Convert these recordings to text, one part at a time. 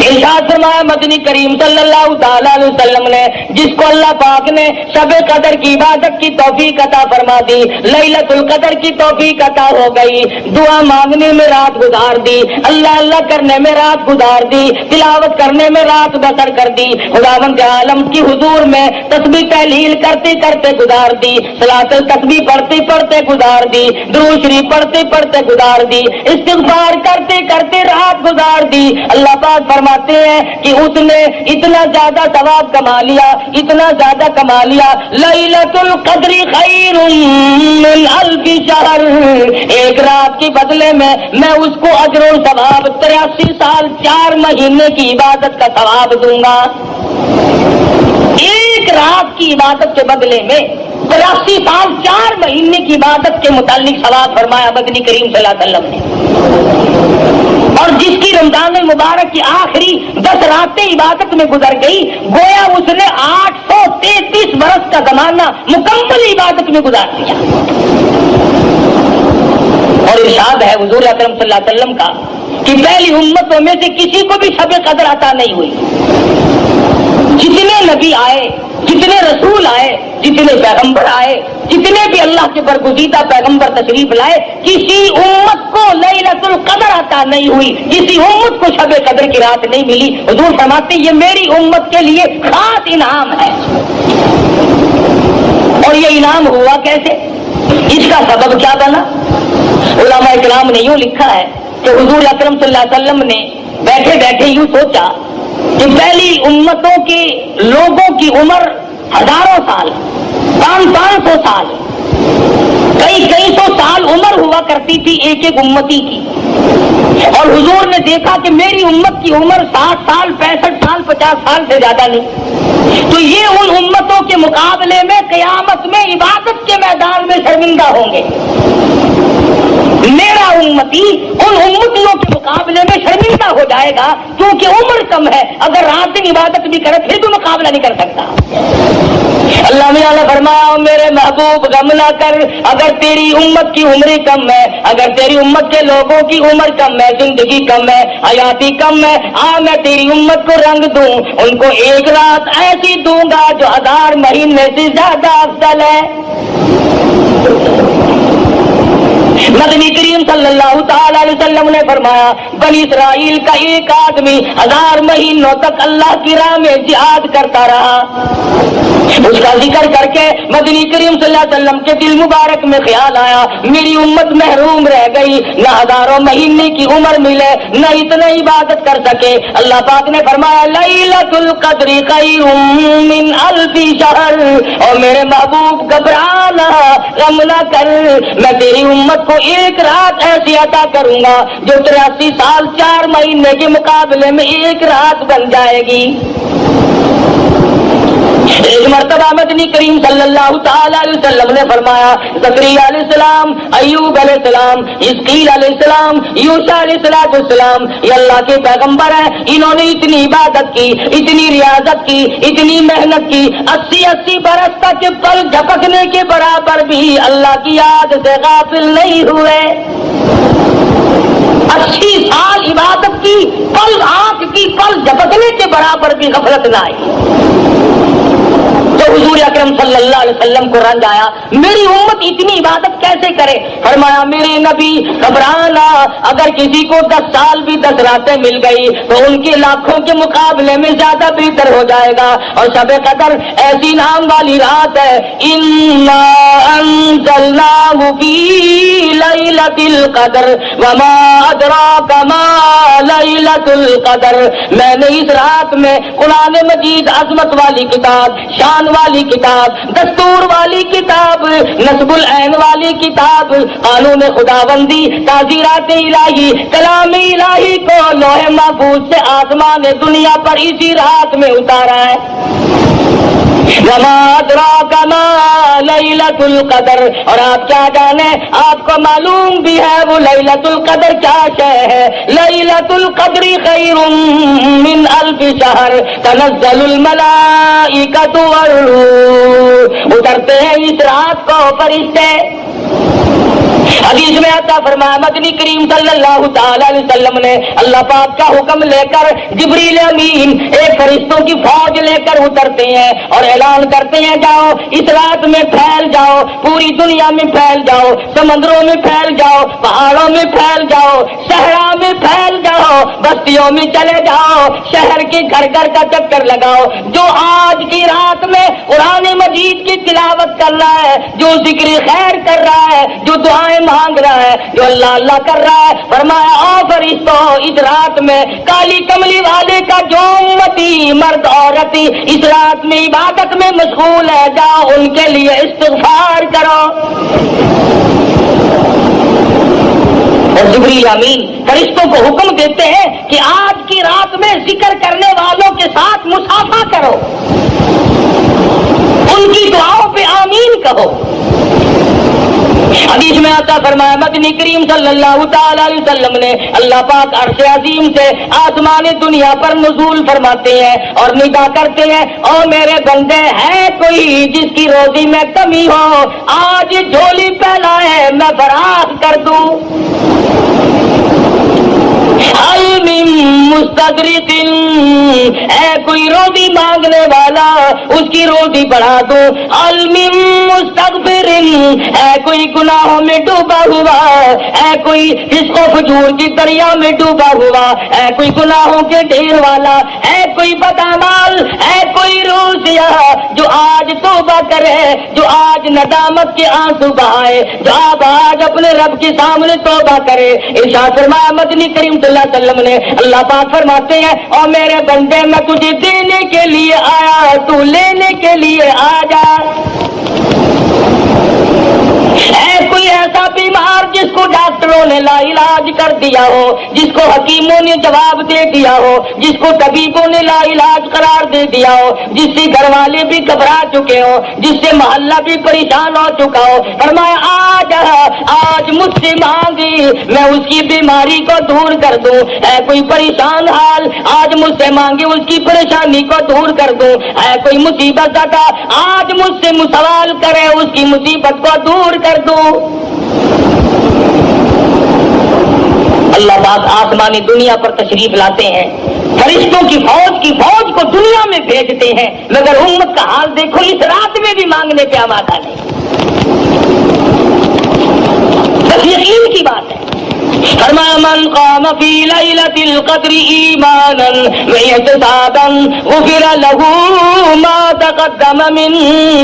इरशाद फरमाया मदनी करीम सल्लल्लाहु तआला अलैहि वसल्लम ने, जिसको अल्लाह पाक ने शब कदर की इबादत की तौफीक अता फरमा दी, लैलतुल कदर की तौफीक अता हो गई, दुआ मांगने में रात गुजार दी, अल्लाह अल्लाह करने में रात गुजार दी, तिलावत करने में रात बसर कर दी, खुदावंद आलम की हुजूर में तस्बीह तहलील करते करते गुजार दी, सलातुल तस्बीह पढ़ते पढ़ते गुजार दी, दुरूद शरीफ पढ़ते पढ़ते गुजार दी, इस्तिग़फार करते करते रात गुजार दी। अल्लाह पाक फरमाते हैं कि उसने इतना ज्यादा सवाब कमा लिया, इतना ज्यादा कमा लिया, लैलतुल क़द्र खैरुम मिन अल्फ़ि शहर, एक रात के बदले में मैं उसको अजर और सवाब 83 साल 4 महीने की इबादत का सवाब दूंगा। एक रात की इबादत के बदले में 83 साल 4 महीने की इबादत के मुतालिक सवाब फरमाया मदनी करीम सल्लल्लाहु अलैहि वसल्लम ने। और जिसकी रमजान मुबारक की आखिरी 10 रातें इबादत में गुजर गई, गोया उसने 833 बरस का जमाना मुकम्मल इबादत में गुजार दिया। और इरशाद है हुजूर अकरम सल्लल्लाहु अलैहि वसल्लम का कि पहली उम्मतों में से किसी को भी शब कदर अता नहीं हुई। जितने नबी आए, जितने रसूल आए, जितने पैगंबर आए, जितने भी अल्लाह के बरगुज़ीदा पैगंबर तशरीफ लाए, किसी उम्मत को लैलतुल कदर अता नहीं हुई, किसी उम्मत को शब कदर की रात नहीं मिली। हुजूर फरमाते ये मेरी उम्मत के लिए खास इनाम है। और ये इनाम हुआ कैसे, इसका सबब क्या बना? उलमा इकराम ने यूं लिखा है कि हुजूर अकरम सल्लल्लाहु अलैहि वसल्लम ने बैठे बैठे यूं सोचा कि पहली उम्मतों के लोगों की उम्र हजारों साल, 500 साल, कई सौ साल उम्र हुआ करती थी एक एक उम्मती की। और हुजूर ने देखा कि मेरी उम्मत की उम्र 60 साल, 65 साल, 50 साल से ज्यादा नहीं, तो ये उन उम्मतों के मुकाबले में क़यामत में इबादत के मैदान में शर्मिंदा होंगे। मेरा उम्मती उन उम्मतियों के मुकाबले में शर्मिंदा हो जाएगा क्योंकि उम्र कम है, अगर रात दिन इबादत भी करे फिर भी मुकाबला नहीं कर सकता। अल्लाह ने फरमाया मेरे महबूब गम ना कर, अगर तेरी उम्मत की उम्र कम है, अगर तेरी उम्मत के लोगों की उम्र कम है, जिंदगी कम है, हयाती कम है, आ मैं तेरी उम्मत को रंग दूं, उनको एक रात ऐसी दूंगा जो 1000 महीने से ज्यादा अफजल है। नबी करीम सल्लल्लाहु ताला अलैहि वसल्लम ने फरमाया बनी इसराइल का एक आदमी 1000 महीनों तक अल्लाह की राह में जिहाद करता रहा। उसका जिक्र करके मदनी करीम सल्लल्लाहु अलैहि वसल्लम के दिल मुबारक में ख्याल आया मेरी उम्मत महरूम रह गई, न हजारों महीने की उम्र मिले, न इतना इबादत कर सके। अल्लाह पाक ने फरमाया लैलतुल क़द्र खैरुम मिन अल्फ़ि शहर, और मेरे महबूब घबराना, गम ना कर, मैं तेरी उम्मत को एक रात ऐसी अता करूंगा जो 83 साल 4 महीने के मुकाबले में एक रात बन जाएगी। एक मर्तबा मदनी करीम सल्लल्लाहु ताला अलैहि वसल्लम ने फरमाया ज़करिया अलैहिस्सलाम, अय्यूब अलैहिस्सलाम, इस्कील अलैहिस्सलाम, यूशा अलैहिस्सलाम, ये अल्लाह के पैगंबर हैं, इन्होंने इतनी इबादत की, इतनी रियाजत की, इतनी मेहनत की, 80 बरस तक पल झपकने के बराबर भी अल्लाह की याद से गाफिल नहीं हुए। 80 साल इबादत की, पल आंख की पल झपकने के बराबर भी गफलत ना आई। तो हुजूर अकरम सल्लल्लाहु अलैहि वसल्लम को रंज आया मेरी उम्मत इतनी इबादत कैसे करे। फरमाया मेरे नबी घबराना, अगर किसी को 10 साल भी 10 रातें मिल गई तो उनके लाखों के मुकाबले में ज्यादा बेहतर हो जाएगा। और शब कदर ऐसी नाम वाली रात है, इन्ना अंज़लनाहु फी लैलतिल क़द्र वमा अदराका मा लैलतुल क़द्र, मैंने इस रात में कुरान मजीद अजमत वाली किताब, शान वाली किताब, दस्तूर वाली किताब, नस्बुल ऐन वाली किताब, कानून खुदाबंदी, ताज़ीरात इलाही, कलाम इलाही को लोहे महफूज से आसमान दुनिया पर इसी रात में उतारा है। वमा अदराका मा लैलतुल क़द्र, और आप क्या जाने, आपको मालूम भी है वो लैलतुल क़द्र क्या शय है। लैलतुल क़द्र खैरुम मिन अल्फ़ि शहर तनज़्ज़लुल मलाइकतु वरूह, उतरते हैं इस रात को फरिश्ते, حدیث میں آتا فرمایا مدنی کریم صلی اللہ تعالی علیہ وسلم نے اللہ پاک کا حکم لے کر جبریل امین ایک فرشتوں کی فوج لے کر اترتے ہیں اور اعلان کرتے ہیں جاؤ اس رات میں پھیل جاؤ، پوری دنیا میں پھیل جاؤ، سمندروں میں پھیل جاؤ، پہاڑوں میں پھیل جاؤ، صحرا میں پھیل جاؤ، بستیوں میں چلے جاؤ، شہر کے گھر گھر کا چکر لگاؤ۔ جو آج کی رات میں قرآن مجید کی تلاوت کر رہا ہے، جو ذکر خیر کر رہا ہے، جو دعائیں مانگ رہا ہے، جو اللہ اللہ کر رہا ہے، فرمایا آؤ فرشتوں اس رات میں کالی کملی والے کا جو امتی مرد عورت اس رات میں عبادت میں مشغول ہے، جاؤ ان کے لیے استغفار کرو۔ اور جبریل امین فرشتوں کو حکم دیتے ہیں کہ آج کی رات میں ذکر کرنے والوں کے ساتھ مصافحہ کرو، ان کی دعاؤں پہ آمین کہو۔ حدیث میں آتا فرمایا مدنی کریم صلی اللہ تعالی علیہ وسلم نے اللہ پاک عرش عظیم سے آسمان دنیا پر نزول فرماتے ہیں اور ندا کرتے ہیں، او میرے بندے ہے کوئی جس کی روزی میں کمی ہو، آج جھولی پھیلائے میں فراخ کر دوں۔ مستدرک ہے کوئی روزی مانگنے والا اس کی روزی بڑھا دو، مستغفر ہے کوئی گناہوں میں ڈوبا ہوا، ہے کوئی فسق و فجور کی دریا میں ڈوبا ہوا، ہے کوئی گناہوں کے ڈھیر والا، ہے کوئی بدعمال، ہے کوئی روزیا جو آج توبہ کرے، جو آج ندامت کے آنسو بہائے، جو آج اپنے رب کے سامنے توبہ کرے۔ ارشاد فرمایا مدنی کریم صلی اللہ علیہ وسلم نے اللہ پاک فرماتے ہیں اور میرے بندے میں تجھے دینے کے لیے آیا، تو لینے کے لیے آ جا۔ ہے کوئی ایسا بیمار جس کو ڈاکٹروں نے لا علاج کر دیا ہو، جس کو حکیموں نے جواب دے دیا ہو، جس کو طبیبوں نے لا علاج قرار دے دیا ہو، جس سے گھر والے بھی گھبرا چکے ہو، جس سے محلہ بھی پریشان ہو چکا ہو، فرمایا آج مجھ سے مانگی میں اس کی بیماری کو دور کر دوں۔ ہے کوئی پریشان حال آج مجھ سے مانگے اس کی پریشانی کو دور کر دوں۔ ہے کوئی مصیبت زدہ آج مجھ سے سوال کرے اس کی مصیبت کو دور کر دوں۔ اللہ پاک آسمانی دنیا پر تشریف لاتے ہیں، فرشتوں کی فوج کو دنیا میں بھیجتے ہیں، مگر امت کا حال دیکھو اس رات میں بھی مانگنے پہ آمادہ نہیں۔ بس یقین کی بات ہے۔ فرمایا من قام فی لیلۃ القدر ایمانا واحتسابا غفر له ما تقدم من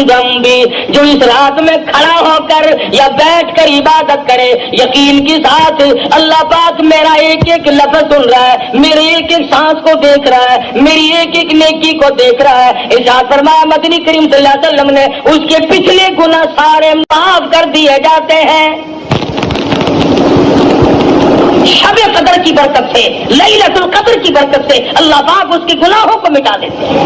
ذنبہ، جو اس رات میں کھڑا ہو کر یا بیٹھ کر عبادت کرے یقین کے ساتھ، اللہ پاک میرا ایک ایک لفظ سن رہا ہے، میرے ایک ایک سانس کو دیکھ رہا ہے، میری ایک ایک نیکی کو دیکھ رہا ہے۔ ارشاد فرمایا مدنی کریم صلی اللہ علیہ وسلم نے اس کے پچھلے گناہ سارے معاف کر دیے جاتے ہیں۔ شب قدر کی برکت سے، لیلۃ القدر کی برکت سے اللہ پاک اس کے گناہوں کو مٹا دیتے ہیں۔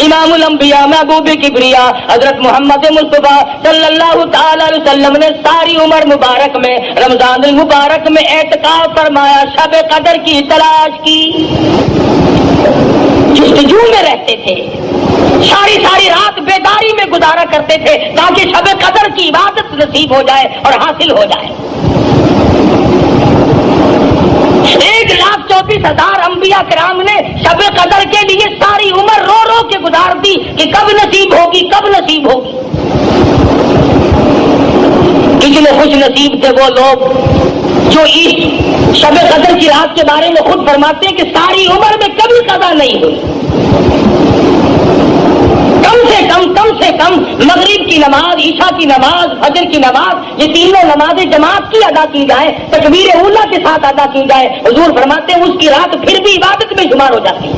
امام الانبیاء محبوب کبریا حضرت محمد مصطفیٰ صلی اللہ تعالی علیہ وسلم نے ساری عمر مبارک میں رمضان المبارک میں اعتکاف فرمایا، شب قدر کی تلاش کی، جستجو میں رہتے تھے، ساری رات بیداری میں گزارا کرتے تھے تاکہ شب قدر کی عبادت نصیب ہو جائے اور حاصل ہو جائے۔ 1,34,000 انبیاء کرام نے شب قدر کے لیے ساری عمر رو رو کے گزار دی کہ کب نصیب ہوگی، کب نصیب ہوگی۔ اتنے خوش نصیب تھے وہ لوگ جو اس شب قدر کی رات کے بارے میں خود فرماتے ہیں کہ ساری عمر میں کبھی قضا نہیں ہوئی۔ کم سے کم مغرب کی نماز، عشاء کی نماز، فجر کی نماز، یہ تینوں نمازیں جماعت کی ادا کی جائے، تکبیر اولیٰ کے ساتھ ادا کی جائے، حضور فرماتے ہیں اس کی رات پھر بھی عبادت میں شمار ہو جاتی ہے۔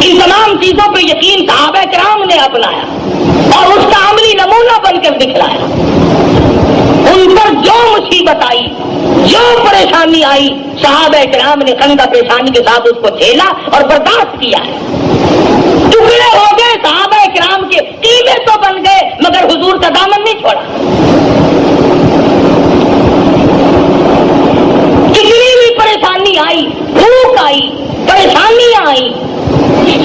ان تمام چیزوں پہ یقین صحابہ کرام نے اپنایا اور اس کا عملی نمونہ بن کر دکھلایا۔ ان پر جو مصیبت آئی، جو پریشانی آئی، صحابہ کرام نے خندہ پیشانی کے ساتھ اس کو جھیلا اور برداشت کیا ہے۔ ٹکڑے ہو گئے صحابہ کرام کے، قیمے تو بن گئے مگر حضور کا دامن نہیں چھوڑا۔ کتنی بھی پریشانی آئی، بھوک آئی، پریشانیاں آئی،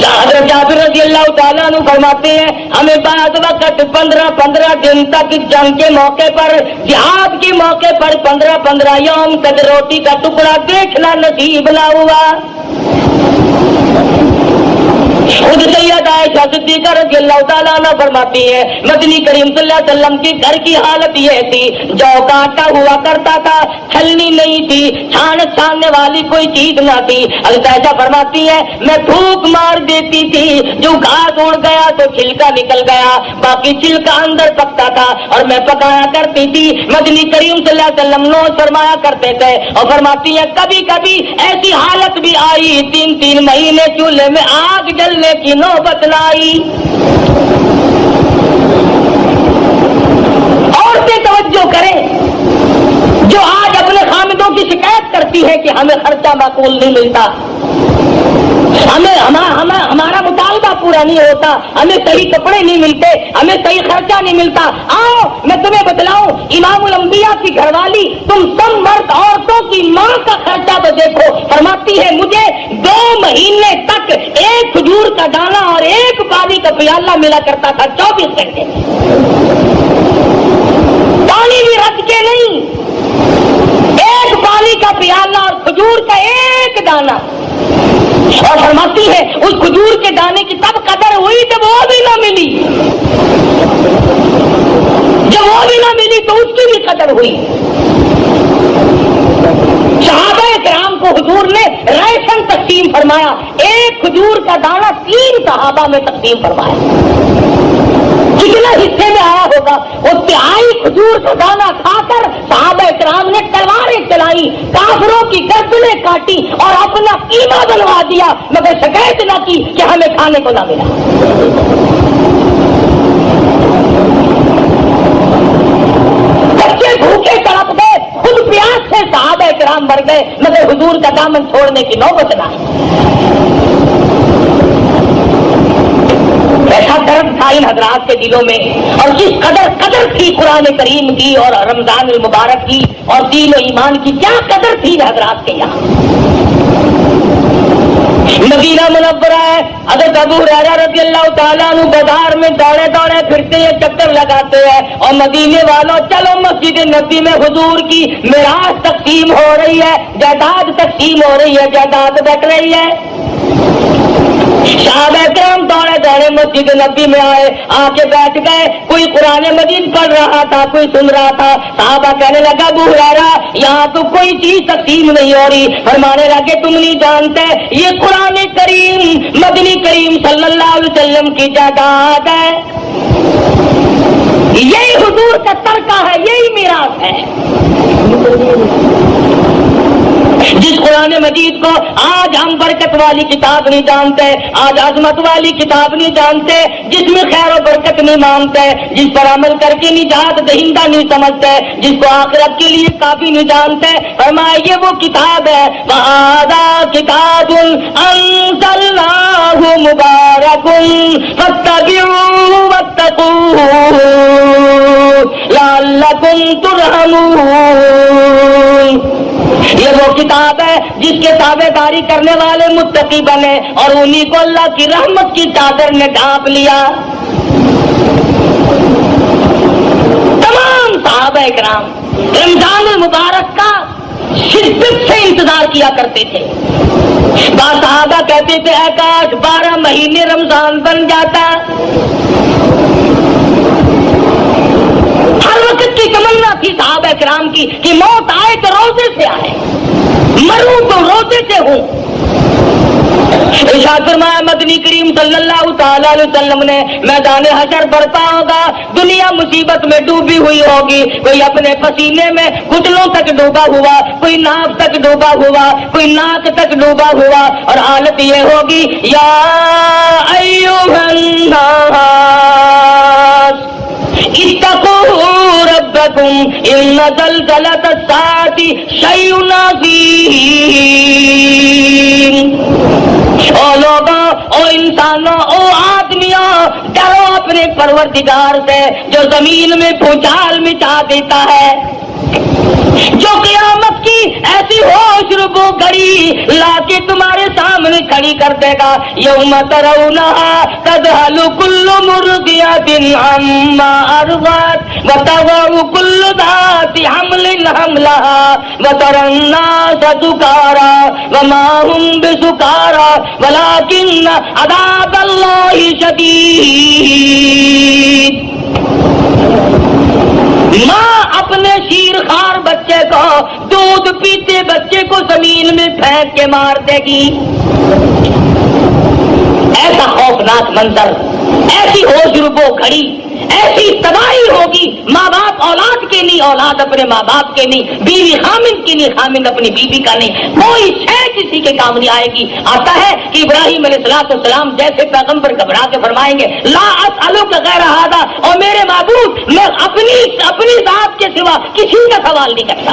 حضرت جابر رضی اللہ अल्लाह ताला नु फरमाते हैं हमें बाद वक्त 15 दिन तक जंग के मौके पर, जिहाद के मौके पर 15 यौम तक रोटी का टुकड़ा देखना नसीब ना हुआ। खुद सैयद आयशा सिद्दीक़ा रज़ियल्लाहु ताला अन्हा फरमाती है मदनी करीम सल्लल्लाहु अलैहि वसल्लम के घर की हालत यह थी, जौ का आटा हुआ करता था, छलनी नहीं थी, छानने वाली कोई चीज ना थी। हज़रत आयशा फरमाती है मैं फूंक मार देती थी, जो घास उड़ गया तो छिलका निकल गया, बाकी छिलका अंदर पकता था और मैं पकाया करती थी। मदनी करीम सल्लल्लाहु अलैहि वसल्लम नोश फरमाया करते थे और फरमाती है कभी कभी ऐसी हालत भी आई 3 महीने चूल्हे में आग जलने की नौबत न आई। औरतें तवज्जो करें जो आज अपने खामिदों की शिकायत करती है कि हमें खर्चा माकूल नहीं मिलता, हमारा मुतालबा पूरा नहीं होता, हमें सही कपड़े नहीं मिलते, हमें सही खर्चा नहीं मिलता। आओ मैं तुम्हें बतलाऊं, इमामुल अंबिया की घरवाली तुम सब मर्द औरतों की मां का खर्चा तो देखो। फरमाती है मुझे 2 महीने तक एक खजूर का दाना और एक पानी का प्याला मिला करता था 24 घंटे, पानी भी रख के नहीं, एक पानी का प्याला और खजूर का एक दाना। और फरमाती है उस खजूर के दाने की तब कदर हुई जब वो भी ना मिली, जब वो भी ना मिली तो उसकी भी कदर हुई। सहाबा किराम को हुजूर ने राशन तकसीम फरमाया, एक खजूर का दाना 3 सहाबा में तकसीम फरमाया। कितना हिस्से में आया होगा, वो 3 खजूर का दाना खाकर सहाबा किराम ने तलवारें चलाई, काफिरों की गर्दनें काटी और अपना कीमा बनवा दिया, मगर शिकायत न की कि हमें खाने को ना मिला। बच्चे भूखे तड़प गए, खुद प्यास से सहाबा किराम मर गए, मगर हुजूर का दामन छोड़ने की नौबत ना। ऐसा दर्द था इन हजरात के दिलों में, और किस कदर थी कुरान करीम की और रमजान मुबारक की और दीन और ईमान की, क्या कदर थी हजरात के यहाँ। मदीना मुनव्वरा है, हज़रत अबू हुरैरा रज़ियल्लाहु ताला अन्हु बाजार में दौड़े दौड़े फिरते हैं, चक्कर लगाते हैं और मदीने वालों चलो मस्जिद नबी में हुजूर की मिराज तकसीम हो रही है, जायदाद तकसीम हो रही है, जायदाद बट रही है। सहाबा किराम दौड़े दौड़े मस्जिद नबी में आए, आके बैठ गए, कोई कुरान मजीद पढ़ रहा था, कोई सुन रहा था। सहाबा कहने लगा अबू हुरैरा यहाँ तो कोई चीज तकसीम नहीं हो रही। फरमाने लगे तुम नहीं जानते ये कुरान करीम मदनी करीम सल्लल्लाहु अलैहि वसल्लम की जायदाद है, यही हुजूर का तरका है, यही मीरास है। जिस कुरान मजीद को आज हम बरकत वाली किताब नहीं जानते, आज अजमत वाली किताब नहीं जानते, जिसमें खैर और बरकत नहीं मानते, जिस पर अमल करके निजात दहिंदा नहीं समझते, जिसको आखिरत के लिए काफी नहीं जानते, फरमाया ये वो किताब है, वहादा किताबुन अंज़लनाहु मुबारकुन फत्तबिऊ वत्तकू लअल्लकुम तुरहमून। ये वो किताब है जिसके ताबेदारी करने वाले मुत्तकी बने और उन्हीं को अल्लाह की रहमत की चादर ने ढांप लिया। तमाम सहाबा इकराम रमजान मुबारक का शिद्दत से इंतजार किया करते थे। बाद सहाबा कहते थे आकाश 12 महीने रमजान बन जाता। हर वक्त की तमन्ना थी सहाबा किराम की कि मौत आए तो रोजे से आए, मरूं तो रोजे से हूं। इरशाद फरमाया मदनी करीम सल्लल्लाहु ताला अलैहि वसल्लम ने मैदान हशर बरपा होगा, दुनिया मुसीबत में डूबी हुई होगी, कोई अपने पसीने में घुटनों तक डूबा हुआ, कोई नाक तक डूबा हुआ, कोई नाक तक डूबा हुआ, और हालत ये होगी या अय्युहन नास इत्तकू रब्बकुम इन्न ज़लज़लतस्साअति शैउन अज़ीम। ओ लोगों, ओ इंसानों, ओ आदमियों, डरो अपने परवरदिगार से जो जमीन में भूचाल मिटा देता है, जो क़यामत की ऐसी होश रुबू घड़ी लाके तुम्हारे सामने खड़ी कर देगा। यौम तरौनहा तज़हलु कुल्लु मुर्दियतिन अम्मा अर्ज़अत व तज़अु कुल्लु ज़ाति हम्लिन हमलहा व तरन्नास सुकारा व मा हुम बिसुकारा वलाकिन अज़ाबल्लाहि शदीद। माँ अपने शीरखार बच्चे को, दूध पीते बच्चे को जमीन में फेंक के मार देगी। ऐसा खौफनाक मंजर, ऐसी होशरुबो घड़ी, ऐसी तबाही होगी। माँ बाप औलाद के नहीं, औलाद अपने माँ बाप के नहीं, बीवी खामिन की नहीं, खामिन अपनी बीवी का नहीं, कोई शय किसी के काम नहीं आएगी। आता है कि इब्राहिम अलैहिस्सलाम जैसे पैगंबर घबरा के फरमाएंगे ला असअलुका गैर हादा, और मेरे माबूद मैं अपनी जात के सिवा किसी का सवाल नहीं करता।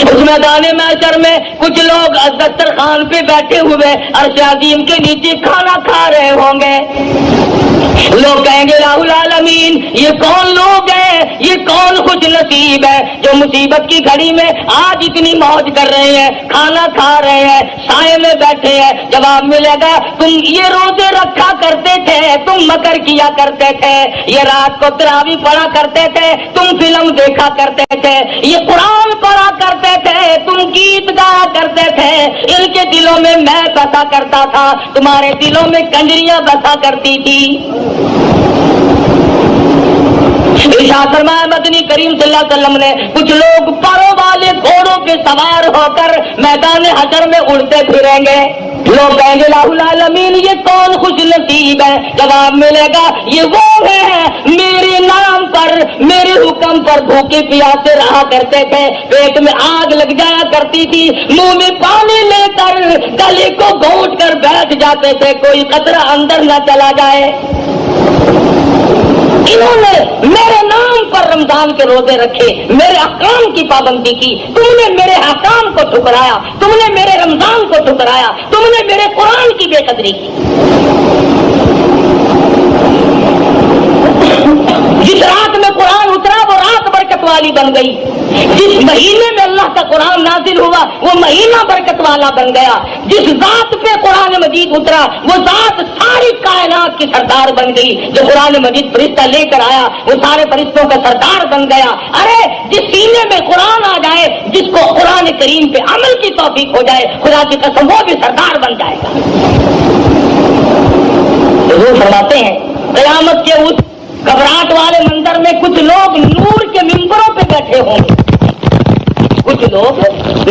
उस मैदान महशर में कुछ लोग दस्तरखान पे बैठे हुए अर्श अज़ीम के नीचे खाना खा रहे होंगे। लोग कहेंगे राहुल आलमीन, ये कौन लोग हैं, ये कौन खुश नसीब है जो मुसीबत की घड़ी में आज इतनी मौज कर रहे हैं, खाना खा रहे हैं, साए में बैठे हैं। जवाब मिलेगा तुम ये रोजे रखा करते थे, तुम मकर किया करते थे, ये रात को तरावी पढ़ा करते थे, तुम फिल्म देखा करते थे, ये कुरान पढ़ा करते थे, तुम गीत गाया करते थे। इनके दिलों में मैं बसा करता था, तुम्हारे दिलों में कंजरियां बसा करती थी। इरशाद फरमाया मदनी करीम सल्लल्लाहु अलैहि वसल्लम ने कुछ लोग परों वाले घोड़ों पे सवार होकर मैदान हशर में उड़ते फिरेंगे। लोग कहेंगे लाहुल आलमीन, ये कौन खुश नसीब है। जवाब मिलेगा ये वो है मेरे नाम पर, मेरे हुक्म पर भूखे प्यासे रहा करते थे, पेट में आग लग जाया करती थी, मुंह में पानी लेकर गले को घोंट कर बैठ जाते थे, कोई कतरा अंदर न चला जाए। इन्होंने मेरे नाम पर रमजान के रोजे रखे, मेरे अहकाम की पाबंदी की, तुमने मेरे अहकाम को ठुकराया, तुमने मेरे रमजान को ठुकराया, तुमने मेरे कुरान की बेकदरी की। जिस रात में कुरान उतरा वो रात बरकत वाली बन गई, जिस महीने में अल्लाह का कुरान नाजिल हुआ वो महीना बरकत वाला बन गया, जिस जात पे कुरान मजीद उतरा वो जात सारी कायनात की सरदार बन गई। जो कुरान मजीद फरिश्ता लेकर आया वो सारे फरिश्तों का सरदार बन गया। अरे जिस सीने में कुरान आ जाए, जिसको कुरान करीम पे अमल की तौफीक हो जाए, खुदा की कसम वो भी सरदार बन जाएगा। हुजूर फरमाते हैं क़यामत के उस घबराहट वाले मंजर में कुछ लोग नूर के मिंबरों पे बैठे होंगे, कुछ लोग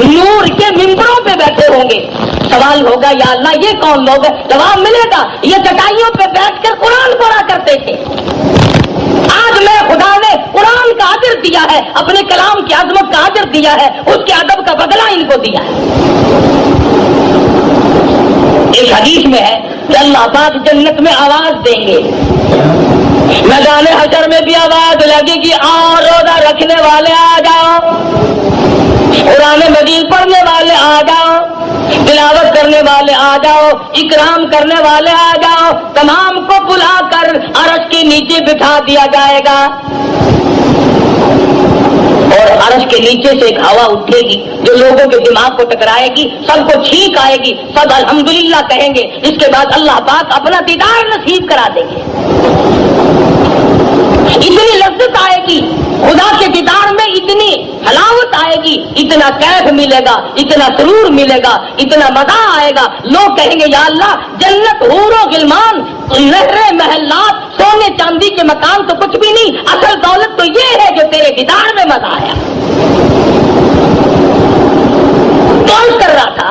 नूर के मिंबरों पे बैठे होंगे। सवाल होगा या अल्लाह ये कौन लोग है। जवाब मिलेगा ये चटाइयों पे बैठकर कुरान पढ़ा करते थे। आज मैं खुदा ने कुरान का अजर दिया है, अपने कलाम की अजमत का अजर दिया है, उसके अदब का बदला इनको दिया है। एक हदीस में है कि अल्लाह पाक जन्नत में आवाज देंगे, मैदान हशर में भी आवाज लगेगी आ रोजा रखने वाले आ जाओ, कुरान मजीद पढ़ने वाले आ जाओ, तिलावत करने वाले आ जाओ, इकराम करने वाले आ जाओ। तमाम को बुलाकर अर्श के नीचे बिठा दिया जाएगा और अर्श के नीचे से एक हवा उठेगी जो लोगों के दिमाग को टकराएगी, सबको छींक आएगी, सब अल्हम्दुलिल्लाह कहेंगे। इसके बाद अल्लाह पाक अपना दीदार नसीब करा देंगे। इतनी लज्जत आएगी, खुदा के दीदार में इतनी हलावत आएगी, इतना कैफ मिलेगा, इतना सुरूर मिलेगा, इतना मजा आएगा। लोग कहेंगे या अल्लाह जन्नत हूरो गिलमान, नहरे महल्लात, सोने चांदी के मकान तो कुछ भी नहीं, असल दौलत तो ये है जो तेरे दीदार में मजा आया। कौन कर रहा था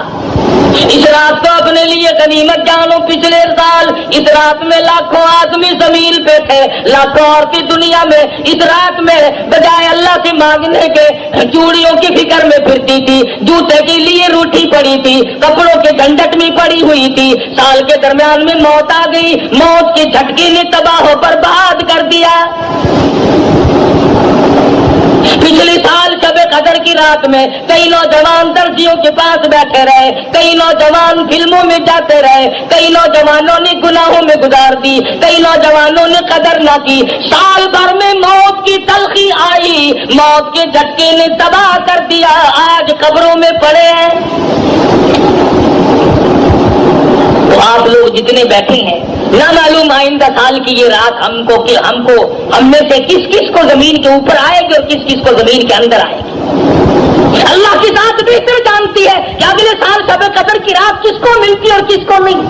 इस रात को अपने लिए गनीमत जानो। पिछले साल इस रात में लाखों आदमी जमीन पे थे, लाखों औरतें दुनिया में इस रात में बजाय अल्लाह से मांगने के चूड़ियों की फिक्र में फिरती थी, जूते के लिए रूठी पड़ी थी, कपड़ों के झंझट में पड़ी हुई थी। साल के दरमियान में मौत आ गई, मौत के झटके ने तबाह बर्बाद कर दिया। पिछले साल शब कदर की رات میں کئی نوجوان درزیوں کے پاس بیٹھے رہے، کئی نوجوان فلموں میں جاتے رہے، کئی نوجوانوں نے گناہوں میں گزار دی، کئی نوجوانوں نے قدر نہ کی۔ سال بھر میں موت کی تلخی آئی، موت کے جھٹکے نے تباہ کر دیا، آج قبروں میں پڑے ہیں۔ تو آپ لوگ جتنے بیٹھے ہیں، نہ معلوم آئندہ سال کی یہ رات ہم میں سے کس کس کو زمین کے اوپر آئے گی اور کس کس کو زمین کے اندر آئے گی۔ اللہ کی ذات بہتر جانتی ہے کہ اگلے سال شب قدر کی رات کس کو ملتی ہے اور کس کو نہیں۔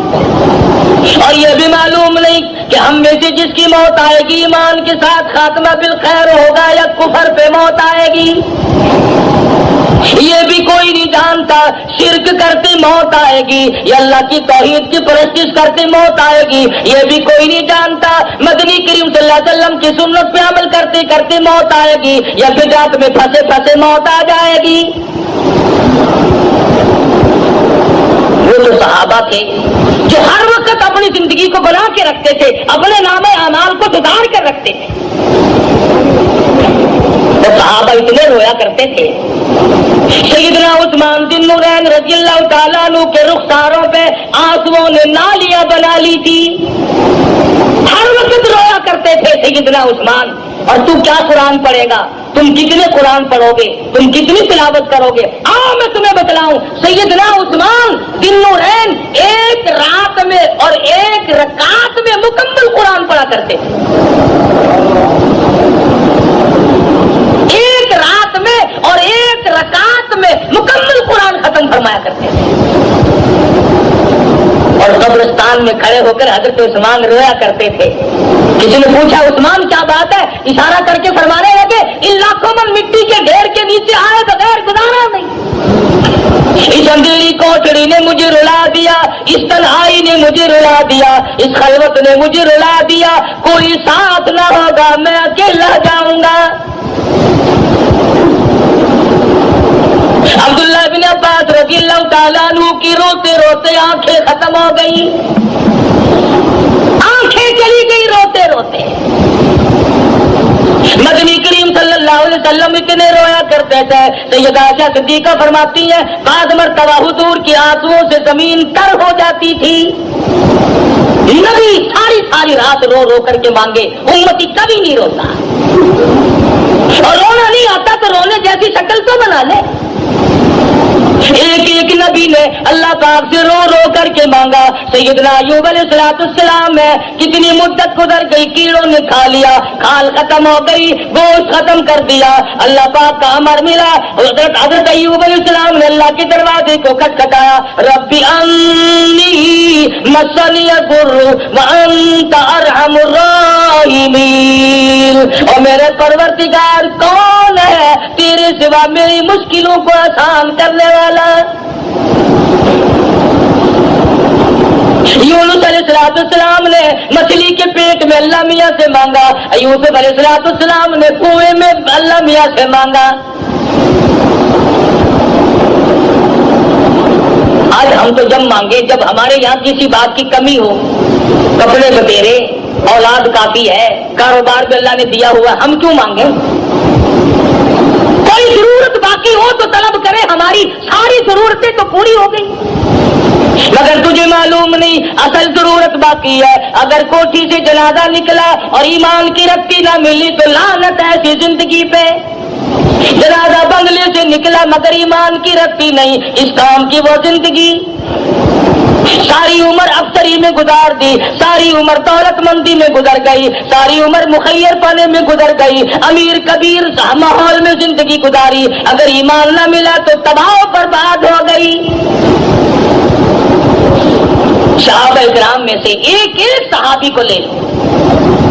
اور یہ بھی معلوم نہیں کہ ہم میں سے جس کی موت آئے گی ایمان کے ساتھ خاتمہ بالخیر ہوگا یا کفر پہ موت آئے گی، یہ بھی کوئی نہیں جانتا۔ شرک کرتے موت آئے گی یا اللہ کی توحید کی پرستش کرتے موت آئے گی، یہ بھی کوئی نہیں جانتا۔ مدنی کریم صلی اللہ علیہ وسلم کی سنت پہ عمل کرتے کرتے موت آئے گی یا بدعت میں پھنسے پھنسے موت آ جائے گی۔ وہ تو صحابہ تھے جو ہر وقت اپنی زندگی کو بنا کے رکھتے تھے، اپنے نام اعمال کو سدھار کر رکھتے تھے۔ تو صحابہ اتنے رویا کرتے تھے، سیدنا عثمان ذی النورین رضی اللہ تعالیٰ عنہ کے رخساروں پہ آنسوؤں نے نالیاں بنا لی تھی، ہر وقت رویا کرتے تھے سیدنا عثمان۔ اور تو کیا قرآن پڑھے گا، تم کتنے قرآن پڑھو گے، تم کتنی تلاوت کرو گے؟ آؤ میں تمہیں بتلاؤں، سیدنا عثمان ذی النورین ایک رات میں اور ایک رکعت میں مکمل قرآن پڑھا کرتے تھے، ایک رات میں اور ایک رکعت میں مکمل قرآن ختم فرمایا کرتے تھے۔ اور قبرستان میں کھڑے ہو کر حضرت عثمان رویا کرتے تھے۔ کسی نے پوچھا عثمان کیا بات ہے، اشارہ کر کے فرمانے لگے ان لاکھوں من مٹی کے ڈھیر کے نیچے آئے بغیر گزارا نہیں۔ اس اندھیری کوٹڑی نے مجھے رلا دیا، اس تنہائی نے مجھے رلا دیا، اس خلوت نے مجھے رلا دیا، کوئی ساتھ نہ ہوگا میں اکیلا جاؤں گا۔ عبداللہ بن عباس رضی اللہ تعالیٰ عنہ کی روتے روتے آنکھیں ختم ہو گئی، آنکھیں چلی گئی روتے روتے۔ مدنی کریم صلی اللہ علیہ وسلم اتنے رویا کرتے تھے، سیدہ عائشہ صدیقہ فرماتی ہیں بعض مرتبہ حضور کی آنسوؤں سے زمین تر ہو جاتی تھی۔ نبی ساری رات رو رو کر کے مانگے، امتی کبھی نہیں روتا، اور رونا نہیں آتا تو رونے جیسی شکل تو بنا لے۔ ایک نبی نے اللہ پاک سے رو رو کر کے مانگا، سیدنا ایوب علیہ السلام ہے، کتنی مدت گزر گئی، کیڑوں نے کھا لیا، کھال ختم ہو گئی، گوشت ختم کر دیا، اللہ پاک کا امر ملا، حضرت ایوب علیہ السلام نے اللہ کے دروازے کو کھٹکھٹایا، ربی انی مسنی الضر وانت ارحم الراحمین، اور میرے پروردگار کون ہے تیرے سوا میری مشکلوں کو آسان کرنے والا۔ یونس علیہ السلام نے مچھلی کے پیٹ میں اللہ میاں سے مانگا، یوسف علیہ السلام نے کنویں میں اللہ میاں سے مانگا۔ آج ہم تو جب مانگے جب ہمارے یہاں کسی بات کی کمی ہو، کپڑے بتیرے، اولاد کافی ہے، کاروبار بھی اللہ نے دیا ہوا، ہم کیوں مانگیں؟ کوئی ضرورت باقی ہو تو طلب کرے، ہماری ساری ضرورتیں تو پوری ہو گئی، مگر تجھے معلوم نہیں اصل ضرورت باقی ہے۔ اگر کوٹھی سے جنازہ نکلا اور ایمان کی رتی نہ ملی تو لعنت ایسی زندگی پہ۔ جنازہ بنگلے سے نکلا مگر ایمان کی رتی نہیں، اس کام کی وہ زندگی، ساری عمر افسری میں گزار دی، ساری عمر دولت مندی میں گزر گئی، ساری عمر مخیر پانے میں گزر گئی، امیر کبیر ماحول میں زندگی گزاری، اگر ایمان نہ ملا تو تباہ و برباد ہو گئی۔ صحابہ کرام میں سے ایک صحابی کو لے لو،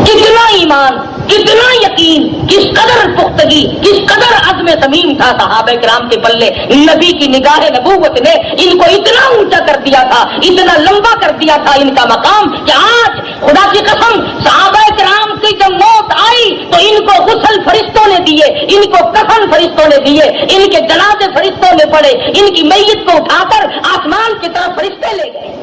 کتنا ایمان، کتنا یقین، کس قدر پختگی، کس قدر عزم صمیم تھا صحابہ کرام کے پلے۔ نبی کی نگاہ نبوت نے ان کو اتنا اونچا کر دیا تھا، اتنا لمبا کر دیا تھا ان کا مقام کہ آج خدا کی قسم صحابہ کرام کی جب موت آئی تو ان کو غسل فرشتوں نے دیے، ان کو کفن فرشتوں نے دیے، ان کے جنازے فرشتوں نے پڑھے، ان کی میت کو اٹھا کر آسمان کی طرف فرشتے لے گئے۔